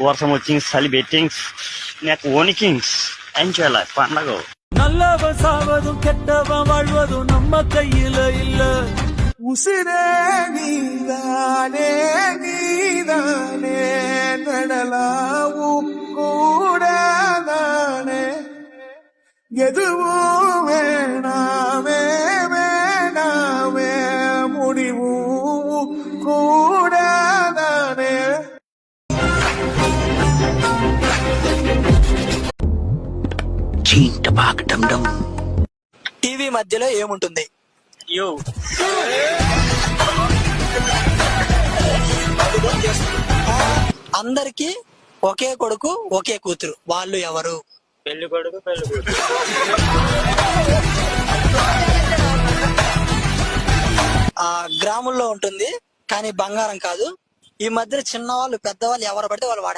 వర్షం వచ్చి చలి బెట్టింగ్స్ నాకు ఓనికింగ్స్ ఎంజాయ్ లైఫ్ పండగ. நல்லவ சாவதும் கெட்டவன் வாழ்வதும் நம்ம கையில இல்ல. உசிரே நீதானே நீதானே நடலாவும் கூடதானே எதுவும் வேணாமே வேணாமே முடிவும் கூடதானே. టీవీ మధ్యలో ఏముంటుంది? యో అందరికి ఒకే కొడుకు ఒకే కూతురు, వాళ్ళు ఎవరు? పెళ్లి కొడుకు పెళ్లి కూతురు. గ్రాముల్లో ఉంటుంది కానీ బంగారం కాదు. ఈ మధ్య చిన్నవాళ్ళు పెద్దవాళ్ళు ఎవరు పడితే వాళ్ళు వాడారు.